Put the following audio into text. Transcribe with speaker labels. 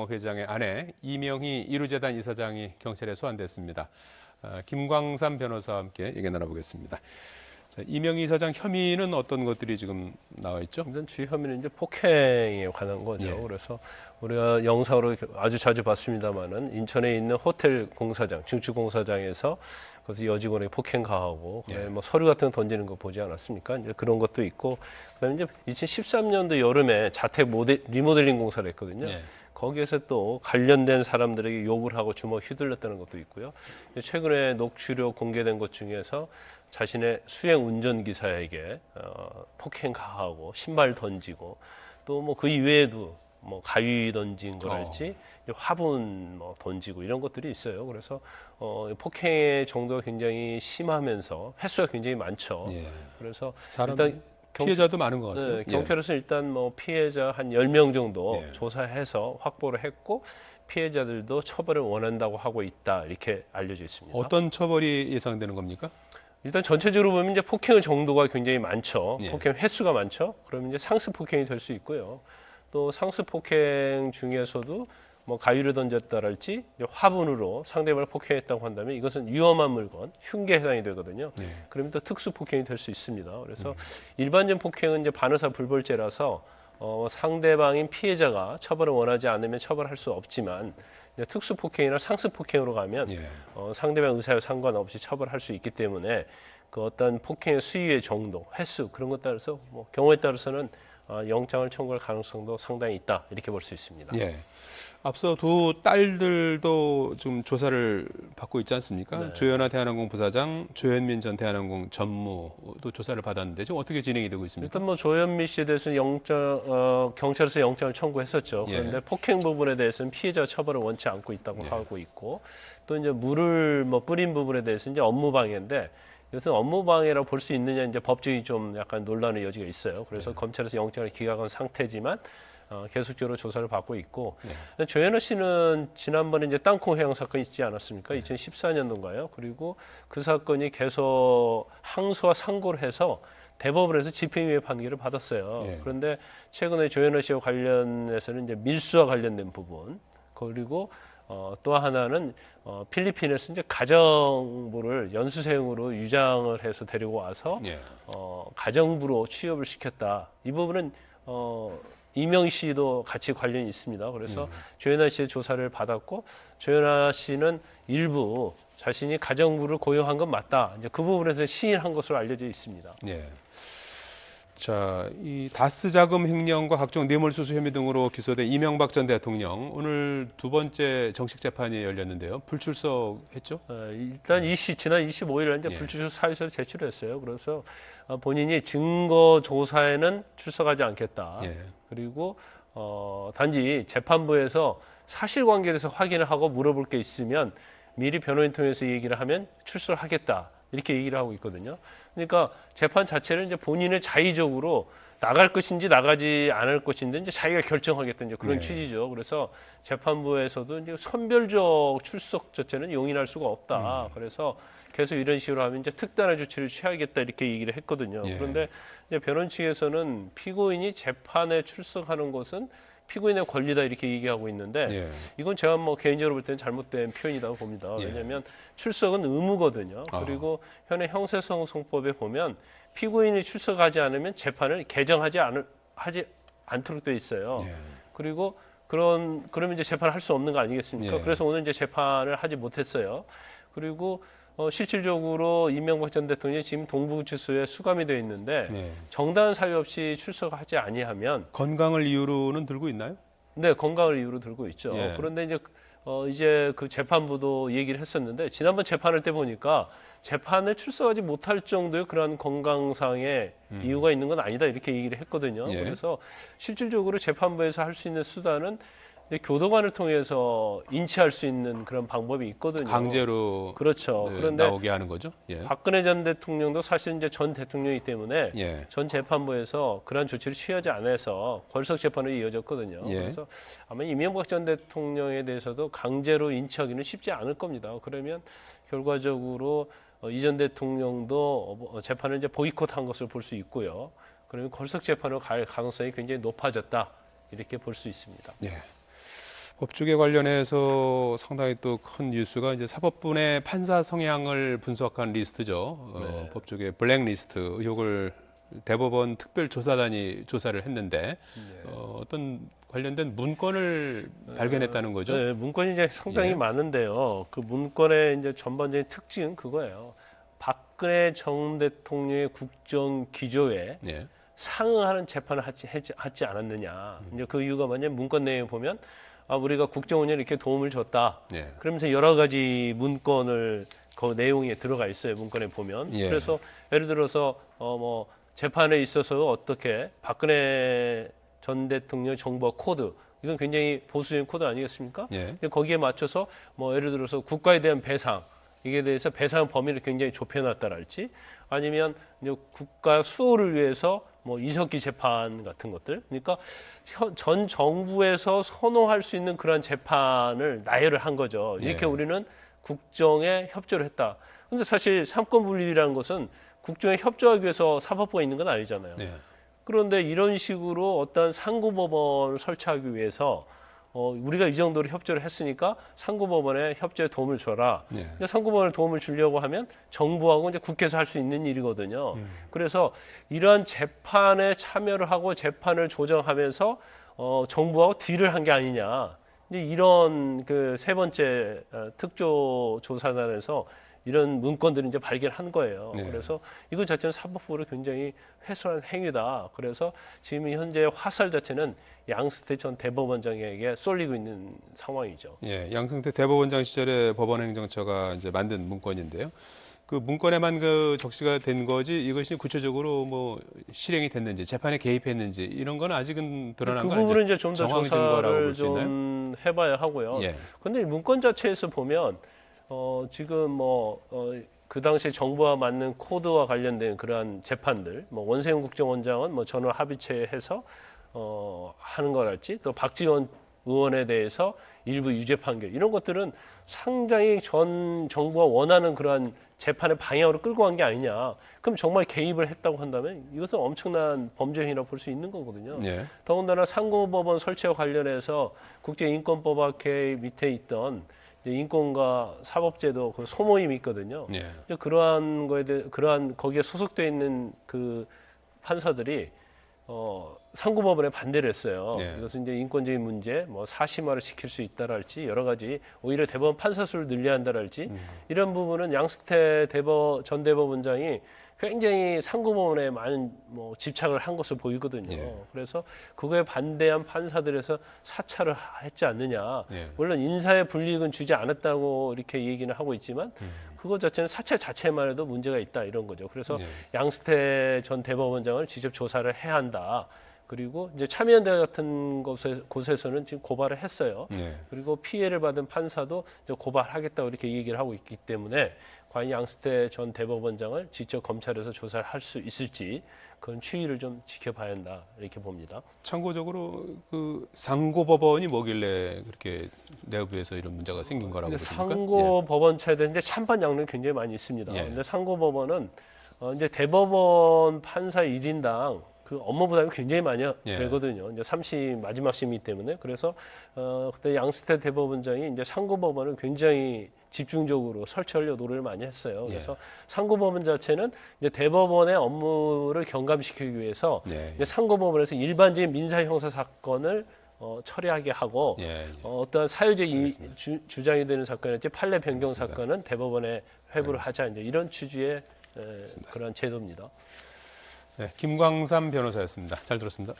Speaker 1: 이명호 회장의 아내 이명희 이루재단 이사장이 경찰에 소환됐습니다. 김광삼 변호사와 함께 얘기 나눠보겠습니다. 자, 이명희 이사장 혐의는 어떤 것들이 지금 나와 있죠?
Speaker 2: 일단 주요 혐의는 이제 폭행에 관한 거죠.
Speaker 1: 예.
Speaker 2: 그래서 우리가 영상으로 아주 자주 봤습니다만은 인천에 있는 호텔 공사장, 증축 공사장에서 그래서 여직원에게 폭행 가하고
Speaker 1: 예.
Speaker 2: 뭐 서류 같은 거 던지는 거 보지 않았습니까? 이제 그런 것도 있고 그다음에 이제 2013년도 여름에 자택 리모델링 공사를 했거든요.
Speaker 1: 예.
Speaker 2: 거기에서 또 관련된 사람들에게 욕을 하고 주먹 휘둘렀다는 것도 있고요. 최근에 녹취록 공개된 것 중에서 자신의 수행 운전기사에게 폭행 가하고 신발 던지고 또 뭐 그 이외에도 뭐 가위 던진 거랄지 화분 뭐 던지고 이런 것들이 있어요. 그래서 폭행의 정도가 굉장히 심하면서 횟수가 굉장히 많죠.
Speaker 1: 예.
Speaker 2: 그래서
Speaker 1: 사람
Speaker 2: 일단
Speaker 1: 피해자도 많은 것 같아요.
Speaker 2: 네, 경찰에서 일단 뭐 피해자 한 10명 정도
Speaker 1: 예.
Speaker 2: 조사해서 확보를 했고 피해자들도 처벌을 원한다고 하고 있다 이렇게 알려져 있습니다.
Speaker 1: 어떤 처벌이 예상되는 겁니까?
Speaker 2: 일단 전체적으로 보면 이제 폭행의 정도가 굉장히 많죠.
Speaker 1: 예.
Speaker 2: 폭행 횟수가 많죠. 그러면 이제 상습 폭행이 될 수 있고요. 또 상습 폭행 중에서도 뭐 가위를 던졌다랄지 화분으로 상대방을 폭행했다고 한다면 이것은 위험한 물건, 흉기에 해당이 되거든요.
Speaker 1: 예.
Speaker 2: 그러면 또 특수 폭행이 될 수 있습니다. 그래서 일반적 폭행은 이제 반의사 불벌죄라서 상대방인 피해자가 처벌을 원하지 않으면 처벌할 수 없지만 특수 폭행이나 상습 폭행으로 가면
Speaker 1: 예.
Speaker 2: 상대방 의사와 상관없이 처벌할 수 있기 때문에 그 어떤 폭행의 수위의 정도, 횟수 그런 것 따라서 뭐 경우에 따라서는 영장을 청구할 가능성도 상당히 있다 이렇게 볼 수 있습니다.
Speaker 1: 예. 앞서 두 딸들도 좀 조사를 받고 있지 않습니까?
Speaker 2: 네.
Speaker 1: 조현아 대한항공 부사장, 조현민 전 대한항공 전무도 조사를 받았는데 지금 어떻게 진행이 되고 있습니까?
Speaker 2: 일단 뭐 조현미 씨에 대해서는 경찰에서 영장을 청구했었죠.
Speaker 1: 예.
Speaker 2: 그런데 폭행 부분에 대해서는 피해자 처벌을 원치 않고 있다고 하고 있고 또 이제 물을 뭐 뿌린 부분에 대해서 이제 업무방해인데 이것은 업무방해라고 볼 수 있느냐 이제 법적인 좀 약간 논란의 여지가 있어요. 그래서 검찰에서 영장을 기각한 상태지만 계속적으로 조사를 받고 있고 조현아 씨는 지난번에 이제 땅콩 회항 사건 있지 않았습니까? 2014년도인가요? 그리고 그 사건이 계속 항소와 상고를 해서 대법원에서 집행유예 판결을 받았어요.
Speaker 1: 예.
Speaker 2: 그런데 최근에 조현아 씨와 관련해서는 이제 밀수와 관련된 부분 그리고 또 하나는 필리핀에서 이제 가정부를 연수생으로 유장을 해서 데리고 와서
Speaker 1: 예.
Speaker 2: 가정부로 취업을 시켰다. 이 부분은 이명희 씨도 같이 관련이 있습니다. 그래서 조현아 씨의 조사를 받았고 조현아 씨는 일부 자신이 가정부를 고용한 건 맞다. 이제 그 부분에서 시인한 것으로 알려져 있습니다.
Speaker 1: 예. 자, 이 다스 자금 횡령과 각종 뇌물수수 혐의 등으로 기소된 이명박 전 대통령 오늘 두 번째 정식 재판이 열렸는데요. 불출석했죠?
Speaker 2: 일단 지난 25일 날 이제
Speaker 1: 예.
Speaker 2: 불출석 사유서를 제출했어요. 그래서 본인이 증거 조사에는 출석하지 않겠다.
Speaker 1: 예.
Speaker 2: 그리고 단지 재판부에서 사실관계에 대해서 확인을 하고 물어볼 게 있으면 미리 변호인 통해서 얘기를 하면 출석을 하겠다. 이렇게 얘기를 하고 있거든요. 그러니까 재판 자체를 이제 본인의 자의적으로 나갈 것인지 나가지 않을 것인지 이제 자기가 결정하겠다는 그런
Speaker 1: 네.
Speaker 2: 취지죠. 그래서 재판부에서도 이제 선별적 출석 자체는 용인할 수가 없다. 그래서 계속 이런 식으로 하면 이제 특단의 조치를 취하겠다 이렇게 얘기를 했거든요.
Speaker 1: 예.
Speaker 2: 그런데 이제 변호인 측에서는 피고인이 재판에 출석하는 것은 피고인의 권리다 이렇게 얘기하고 있는데
Speaker 1: 예.
Speaker 2: 이건 제가 뭐 개인적으로 볼 때는 잘못된 표현이라고 봅니다.
Speaker 1: 예.
Speaker 2: 왜냐하면 출석은 의무거든요. 그리고 현행 형사소송법에 보면 피고인이 출석하지 않으면 재판을 하지 않도록 돼 있어요.
Speaker 1: 예.
Speaker 2: 그리고 그러면 이제 재판을 할 수 없는 거 아니겠습니까?
Speaker 1: 예.
Speaker 2: 그래서 오늘 이제 재판을 하지 못했어요. 그리고 실질적으로 이명박 전 대통령이 지금 동부구치소에 수감이 되어 있는데
Speaker 1: 네.
Speaker 2: 정당한 사유 없이 출석하지 아니하면
Speaker 1: 건강을 이유로는 들고 있나요?
Speaker 2: 네, 건강을 이유로 들고 있죠.
Speaker 1: 예.
Speaker 2: 그런데 이제 그 재판부도 얘기를 했었는데 지난번 재판할 때 보니까 재판에 출석하지 못할 정도의 그런 건강상의 이유가 있는 건 아니다 이렇게 얘기를 했거든요.
Speaker 1: 예.
Speaker 2: 그래서 실질적으로 재판부에서 할 수 있는 수단은 교도관을 통해서 인치할 수 있는 그런 방법이 있거든요.
Speaker 1: 강제로
Speaker 2: 그렇죠.
Speaker 1: 네,
Speaker 2: 그런데
Speaker 1: 나오게 하는 거죠. 예.
Speaker 2: 박근혜 전 대통령도 사실 이제 전 대통령이기 때문에
Speaker 1: 예.
Speaker 2: 전 재판부에서 그러한 조치를 취하지 않아서 걸석 재판으로 이어졌거든요.
Speaker 1: 예.
Speaker 2: 그래서 아마 이명박 전 대통령에 대해서도 강제로 인치하기는 쉽지 않을 겁니다. 그러면 결과적으로 이 전 대통령도 재판을 이제 보이콧한 것을 볼 수 있고요. 그러면 걸석 재판으로 갈 가능성이 굉장히 높아졌다 이렇게 볼 수 있습니다.
Speaker 1: 예. 법조계 관련해서 상당히 또 큰 뉴스가 이제 사법부의 판사 성향을 분석한 리스트죠.
Speaker 2: 네.
Speaker 1: 법조계 블랙리스트 의혹을 대법원 특별조사단이 조사를 했는데 어떤 관련된 문건을 발견했다는 거죠.
Speaker 2: 네, 문건이 이제 상당히
Speaker 1: 예.
Speaker 2: 많은데요. 그 문건의 이제 전반적인 특징은 그거예요. 박근혜 전 대통령의 국정 기조에
Speaker 1: 예.
Speaker 2: 상응하는 재판을 하지 않았느냐. 이제 그 이유가 뭐냐면 문건 내용에 보면 우리가 국정 운영에 이렇게 도움을 줬다.
Speaker 1: 예.
Speaker 2: 그러면서 여러 가지 문건을 그 내용에 들어가 있어요. 문건에 보면.
Speaker 1: 예.
Speaker 2: 그래서 예를 들어서 뭐 재판에 있어서 어떻게 박근혜 전 대통령 정부와 코드 이건 굉장히 보수적인 코드 아니겠습니까?
Speaker 1: 예.
Speaker 2: 근데 거기에 맞춰서 뭐 예를 들어서 국가에 대한 배상 이게 대해서 배상 범위를 굉장히 좁혀놨다랄지 아니면 이제 국가 수호를 위해서 뭐 이석기 재판 같은 것들 그러니까 전 정부에서 선호할 수 있는 그런 재판을 나열을 한 거죠. 이렇게
Speaker 1: 예.
Speaker 2: 우리는 국정에 협조를 했다. 근데 사실 삼권 분립이라는 것은 국정에 협조하기 위해서 사법부가 있는 건 아니잖아요.
Speaker 1: 예.
Speaker 2: 그런데 이런 식으로 어떤 상고법원을 설치하기 위해서 우리가 이 정도로 협조를 했으니까 상고법원에 협조에 도움을 줘라.
Speaker 1: 예.
Speaker 2: 근데 상고법원에 도움을 주려고 하면 정부하고 이제 국회에서 할 수 있는 일이거든요. 그래서 이러한 재판에 참여를 하고 재판을 조정하면서 정부하고 딜을 한 게 아니냐. 이제 이런 그 세 번째 특조조사단에서 이런 문건들을 이제 발견한 거예요.
Speaker 1: 네.
Speaker 2: 그래서 이거 자체는 사법부를 굉장히 훼손한 행위다. 그래서 지금 현재 화살 자체는 양승태 전 대법원장에게 쏠리고 있는 상황이죠.
Speaker 1: 예, 양승태 대법원장 시절에 법원행정처가 이제 만든 문건인데요. 그 문건에만 그 적시가 된 거지 이것이 구체적으로 뭐 실행이 됐는지 재판에 개입했는지 이런 건 아직은 드러난
Speaker 2: 그
Speaker 1: 건 아니죠.
Speaker 2: 부분은 이제 좀 더
Speaker 1: 정황 증거라고
Speaker 2: 조사를
Speaker 1: 볼 수 있나요?
Speaker 2: 좀 해봐야 하고요.
Speaker 1: 예.
Speaker 2: 근데 이 문건 자체에서 보면 지금 그 당시에 정부와 맞는 코드와 관련된 그러한 재판들, 뭐 원세훈 국정원장은 뭐 전원 합의체해서 하는 거랄지, 또 박지원 의원에 대해서 일부 유죄 판결 이런 것들은 상당히 전 정부가 원하는 그러한 재판의 방향으로 끌고 간 게 아니냐. 그럼 정말 개입을 했다고 한다면 이것은 엄청난 범죄 행위라고 볼 수 있는 거거든요.
Speaker 1: 예.
Speaker 2: 더군다나 상고법원 설치와 관련해서 국제인권법학회 밑에 있던 이제 인권과 사법제도 그 소모임이 있거든요.
Speaker 1: 예.
Speaker 2: 이제 그러한 거에 대해 거기에 소속돼 있는 그 판사들이 상고법원에 반대를 했어요.
Speaker 1: 예.
Speaker 2: 이것은 이제 인권적인 문제, 뭐 사심화를 시킬 수 있다랄지 여러 가지 오히려 대법원 판사 수를 늘려야 한다랄지 이런 부분은 양승태 전 대법원장이 굉장히 상고법원에 많은 뭐 집착을 한 것으로 보이거든요.
Speaker 1: 예.
Speaker 2: 그래서 그거에 반대한 판사들에서 사찰을 했지 않느냐.
Speaker 1: 예.
Speaker 2: 물론 인사에 불이익은 주지 않았다고 이렇게 얘기는 하고 있지만 그것 자체는 사찰 자체만 해도 문제가 있다 이런 거죠. 그래서
Speaker 1: 예.
Speaker 2: 양승태 전 대법원장을 직접 조사를 해야 한다. 그리고 이제 참여연대 같은 곳에서는 지금 고발을 했어요.
Speaker 1: 예.
Speaker 2: 그리고 피해를 받은 판사도 이제 고발하겠다고 이렇게 얘기를 하고 있기 때문에 과연 양승태 전 대법원장을 직접 검찰에서 조사를 할 수 있을지 그런 추이를 좀 지켜봐야 한다 이렇게 봅니다.
Speaker 1: 참고적으로 그 상고법원이 뭐길래 그렇게 내부에서 이런 문제가 생긴 거라고
Speaker 2: 근데
Speaker 1: 보십니까?
Speaker 2: 상고법원 차에 이제 찬반 양론이 굉장히 많이 있습니다.
Speaker 1: 예.
Speaker 2: 근데 상고법원은 이제 대법원 판사 1인당 그 업무 부담이 굉장히 많이
Speaker 1: 예.
Speaker 2: 되거든요. 이제 3심 마지막 심이기 때문에 그래서 그때 양승태 대법원장이 이제 상고법원을 굉장히 집중적으로 설치하려 노력을 많이 했어요. 그래서 상고법원 자체는 이제 대법원의 업무를 경감시키기 위해서
Speaker 1: 예.
Speaker 2: 이제 상고법원에서 일반적인 민사 형사 사건을 처리하게 하고
Speaker 1: 예. 예.
Speaker 2: 어떠한 사유적 주장이 되는 사건이랄지 판례 변경
Speaker 1: 알겠습니다.
Speaker 2: 사건은 대법원에 회부를 하자 이제 이런 취지의 그런 제도입니다.
Speaker 1: 네, 김광삼 변호사였습니다. 잘 들었습니다.